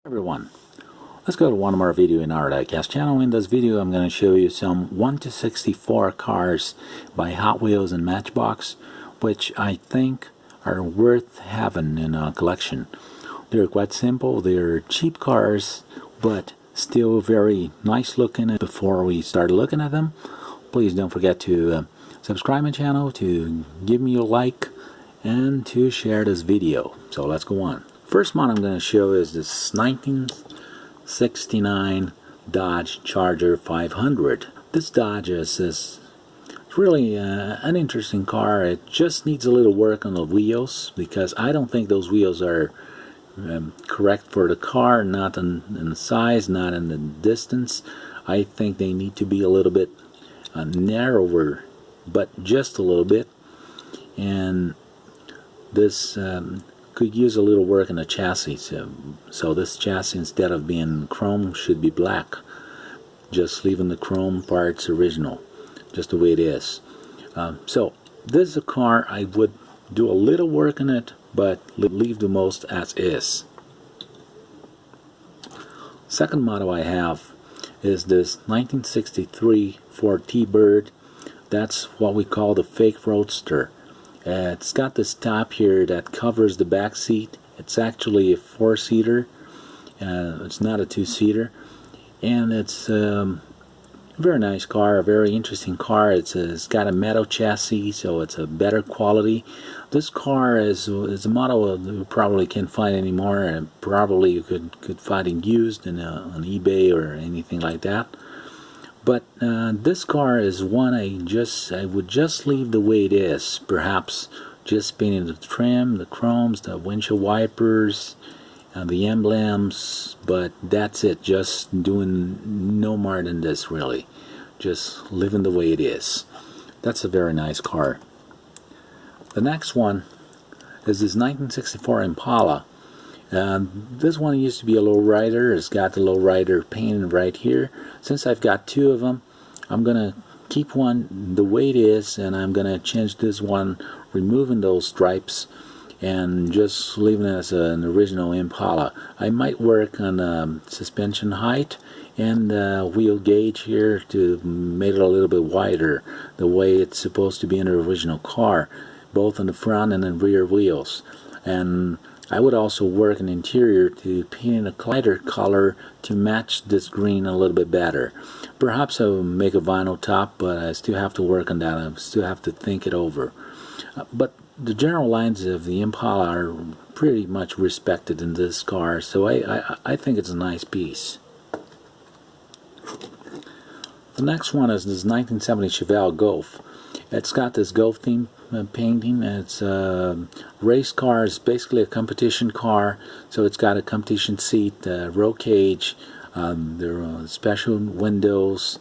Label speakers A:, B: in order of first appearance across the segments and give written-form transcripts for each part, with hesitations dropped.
A: Everyone, let's go to one more video in our Diecast channel. In this video I'm going to show you some 1 to 64 cars by Hot Wheels and Matchbox, which I think are worth having in a collection. They're quite simple, they're cheap cars, but still very nice looking. Before we start looking at them, please don't forget to subscribe my channel, to give me a like, and to share this video. So let's go on. First one I'm going to show is this 1969 Dodge Charger 500. This Dodge is really an interesting car. It just needs a little work on the wheels, because I don't think those wheels are correct for the car, not in the size, not in the distance. I think they need to be a little bit narrower, but just a little bit. And this could use a little work in the chassis. So this chassis, instead of being chrome, should be black. Just leaving the chrome parts original, just the way it is. So this is a car I would do a little work in it, but leave the most as is. Second model I have is this 1963 Ford T-Bird. That's what we call the fake roadster. It's got this top here that covers the back seat. It's actually a 4-seater. It's not a 2-seater, and it's a very nice car, a very interesting car. It's got a metal chassis, so it's a better quality. This car is a model you probably can't find anymore, and probably you could find it used on eBay or anything like that. But this car is one I would just leave the way it is. Perhaps just painting the trim, the chromes, the windshield wipers, the emblems, but that's it. Just doing no more than this, really. Just living the way it is. That's a very nice car. The next one is this 1964 Impala. This one used to be a lowrider. It's got the lowrider painted right here. Since I've got two of them, I'm gonna keep one the way it is, and I'm gonna change this one, removing those stripes and just leaving it as an original Impala. I might work on suspension height and wheel gauge here to make it a little bit wider, the way it's supposed to be in the original car, both on the front and the rear wheels. And I would also work an interior to paint a lighter color to match this green a little bit better. Perhaps I will make a vinyl top, but I still have to work on that. I still have to think it over. But the general lines of the Impala are pretty much respected in this car, so I think it's a nice piece. The next one is this 1970 Chevelle Golf. It's got this Golf theme painting. It's a race car. It's basically a competition car, so it's got a competition seat, roll cage, there are special windows,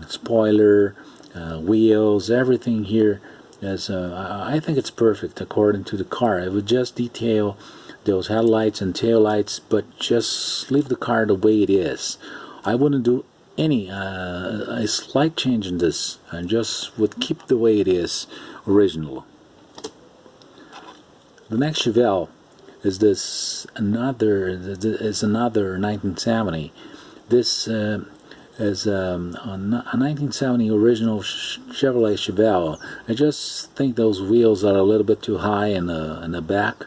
A: spoiler, wheels, everything here is I think it's perfect according to the car. I would just detail those headlights and tail lights, but just leave the car the way it is. I wouldn't do any a slight change in this. I just would keep the way it is original. The next Chevelle is another 1970. This is a 1970 original Chevrolet Chevelle. I just think those wheels are a little bit too high in the back,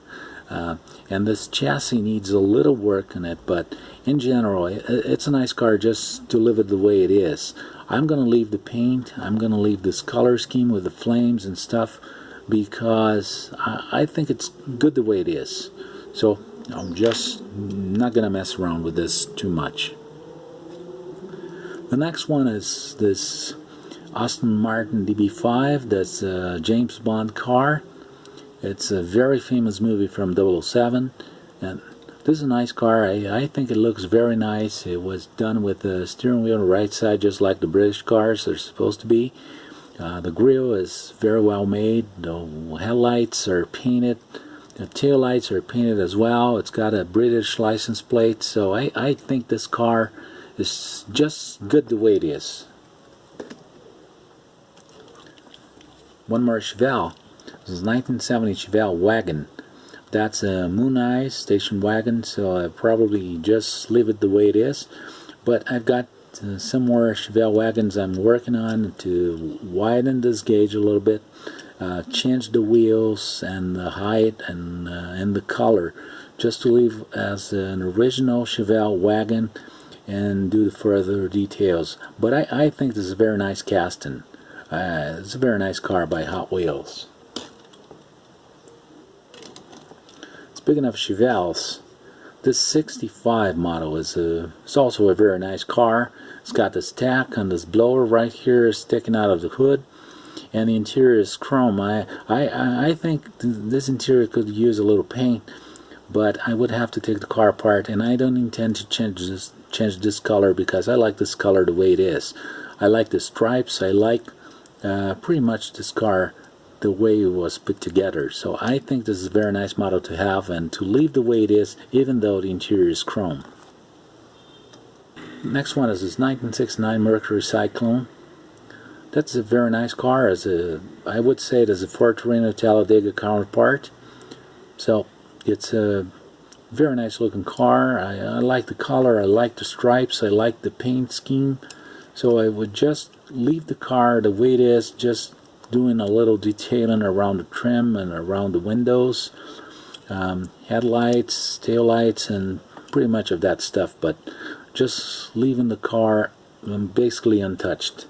A: and this chassis needs a little work in it, but in general it's a nice car just to live it the way it is. I'm going to leave the paint, I'm going to leave this color scheme with the flames and stuff, because I think it's good the way it is. So I'm just not going to mess around with this too much. The next one is this Aston Martin DB5. That's a James Bond car. It's a very famous movie from 007, and this is a nice car. I think it looks very nice. It was done with the steering wheel on the right side, just like the British cars are supposed to be. The grille is very well made. The headlights are painted. The tail lights are painted as well. It's got a British license plate, so I think this car is just good the way it is. One more Chevelle. This is 1970 Chevelle Wagon. That's a Moon Eye station wagon, so I probably just leave it the way it is. But I've got some more Chevelle wagons I'm working on to widen this gauge a little bit, change the wheels and the height and the color, just to leave as an original Chevelle wagon and do the further details. But I think this is a very nice casting. It's a very nice car by Hot Wheels. Speaking of Chevelles, this 65 model is it's also a very nice car. It's got this tack on this blower right here sticking out of the hood, and the interior is chrome. I think this interior could use a little paint, but I would have to take the car apart, and I don't intend to change this color because I like this color the way it is. I like the stripes. I like pretty much this car the way it was put together. So I think this is a very nice model to have and to leave the way it is, even though the interior is chrome. Next one is this 1969 Mercury Cyclone. That's a very nice car. I would say it is a Ford Torino Talladega counterpart. So it's a very nice looking car. I like the color, I like the stripes, I like the paint scheme. So I would just leave the car the way it is, just doing a little detailing around the trim and around the windows, headlights, taillights, and pretty much of that stuff, but just leaving the car basically untouched.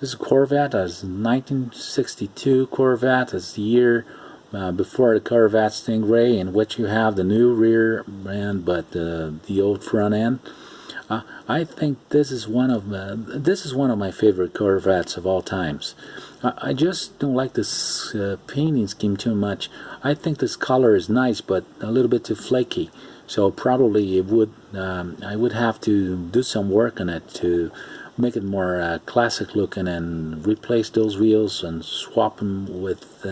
A: This is a Corvette. It's a 1962 Corvette. It's the year before the Corvette Stingray, in which you have the new rear end but the old front end. I think this is one of my favorite Corvettes of all times. I just don't like this painting scheme too much. I think this color is nice, but a little bit too flaky. So probably I would have to do some work on it to make it more classic looking, and replace those wheels and swap them with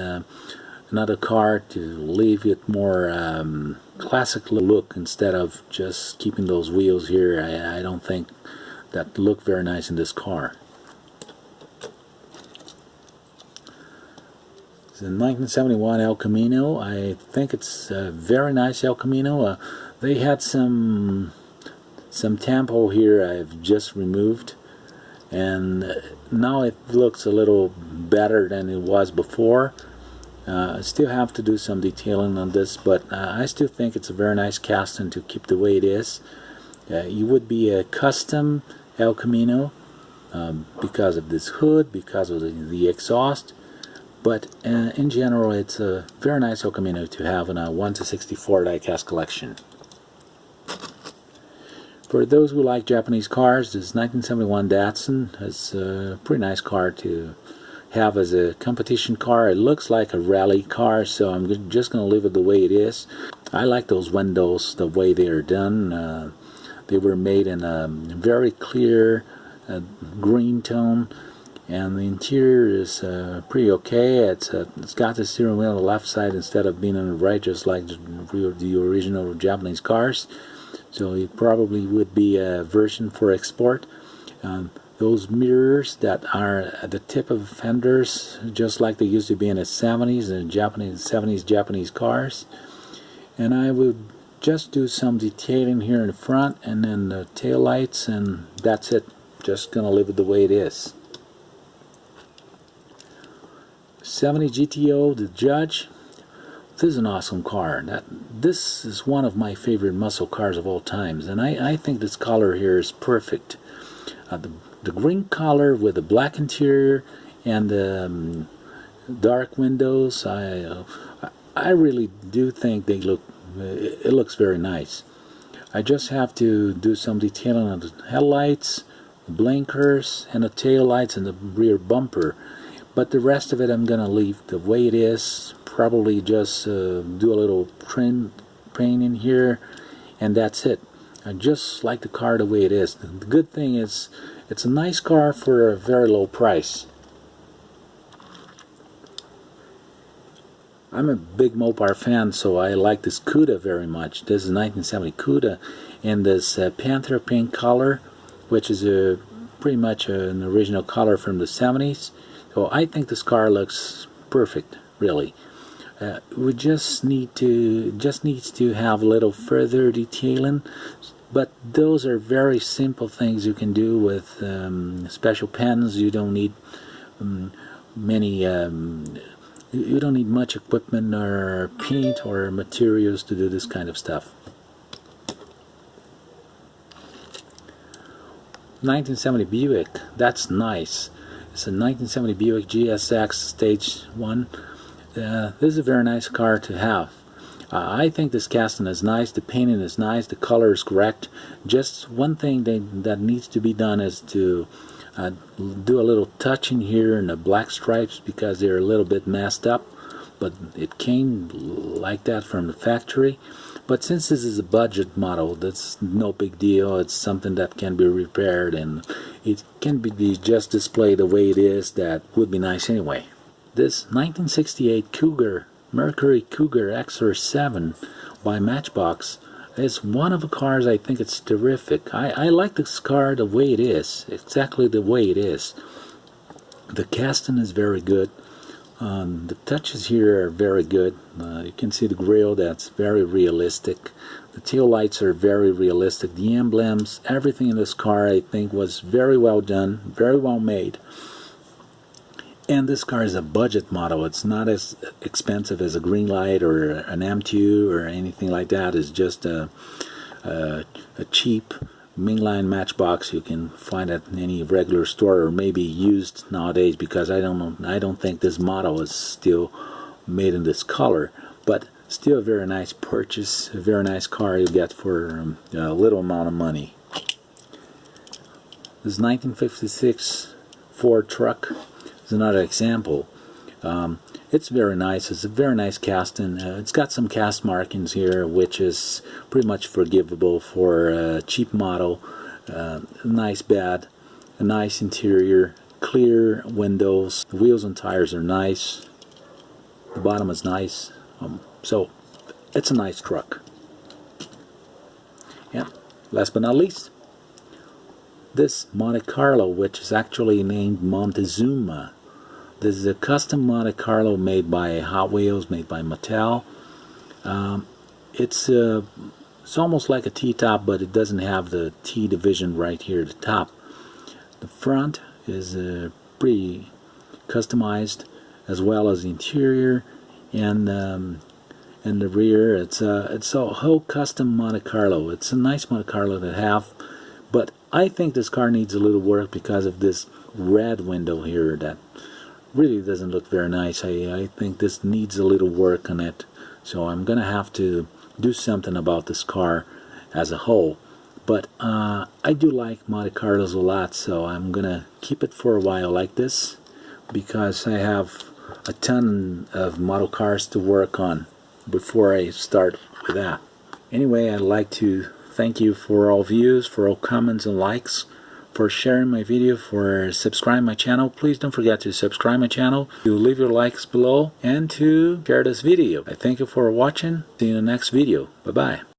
A: another car to leave it more classic look instead of just keeping those wheels here. I don't think that look very nice in this car. It's a 1971 El Camino. I think it's a very nice El Camino. They had some tampo here I've just removed, and now it looks a little better than it was before. I still have to do some detailing on this, but I still think it's a very nice casting to keep the way it is. It would be a custom El Camino because of this hood, because of the exhaust, but in general it's a very nice El Camino to have in a 1/64 diecast collection. For those who like Japanese cars, this 1971 Datsun is a pretty nice car to have as a competition car. It looks like a rally car, so I'm just going to leave it the way it is. I like those windows the way they are done. They were made in a very clear green tone, and the interior is pretty okay. It's got the steering wheel on the left side instead of being on the right, just like the original Japanese cars. So it probably would be a version for export. Those mirrors that are at the tip of fenders, just like they used to be in the 70s and 70s Japanese cars. And I would just do some detailing here in the front and then the tail lights, and that's it. Just gonna leave it the way it is. 70 GTO, the Judge. This is an awesome car. This is one of my favorite muscle cars of all times, and I think this color here is perfect. The green color with the black interior and the dark windows, I really do think it looks very nice. I just have to do some detailing on the headlights, the blinkers, and the tail lights and the rear bumper. But the rest of it I'm gonna leave the way it is. Probably just do a little trim painting here, and that's it. I just like the car the way it is. The good thing is it's a nice car for a very low price. I'm a big Mopar fan, so I like this Cuda very much. This is a 1970 Cuda in this Panther pink color, which is pretty much an original color from the 70s. So I think this car looks perfect, really. We just needs to have a little further detailing, but those are very simple things you can do with special pens. You don't need many you don't need much equipment or paint or materials to do this kind of stuff. 1970 Buick, that's nice. It's a 1970 Buick GSX Stage 1. This is a very nice car to have. I think this casting is nice, the painting is nice, the color is correct. Just one thing that needs to be done is to do a little touching here in the black stripes because they're a little bit messed up, but it came like that from the factory. But since this is a budget model, that's no big deal. It's something that can be repaired, and it can be just displayed the way it is. That would be nice anyway. This 1968 Cougar, Mercury Cougar XR7 by Matchbox is one of the cars. I think it's terrific. I like this car the way it is, exactly the way it is. The casting is very good. The touches here are very good. You can see the grille, that's very realistic. The tail lights are very realistic. The emblems, everything in this car I think was very well done, very well made. And this car is a budget model. It's not as expensive as a Greenlight or an M2 or anything like that. It's just a cheap mainline Matchbox you can find at any regular store, or maybe used nowadays, because I don't think this model is still made in this color, but still a very nice purchase, a very nice car you get for a little amount of money. This 1956 Ford truck is another example. It's very nice. It's a very nice casting. It's got some cast markings here, which is pretty much forgivable for a cheap model. Nice bed, a nice interior, clear windows. The wheels and tires are nice. The bottom is nice. So it's a nice truck. Yeah. Last but not least, this Monte Carlo, which is actually named Montezuma. This is a custom Monte Carlo made by Hot Wheels, made by Mattel. It's almost like a T-top, but it doesn't have the T division right here at the top. The front is pretty customized, as well as the interior and the rear. It's a whole custom Monte Carlo. It's a nice Monte Carlo to have, but I think this car needs a little work because of this red window here that really doesn't look very nice. I think this needs a little work on it, so I'm gonna have to do something about this car as a whole. But I do like Monte Carlos a lot, so I'm gonna keep it for a while like this, because I have a ton of model cars to work on before I start with that. Anyway, I'd like to thank you for all views, for all comments and likes, for sharing my video, for subscribing my channel. Please don't forget to subscribe my channel, to leave your likes below, and to share this video. I thank you for watching. See you in the next video. Bye bye.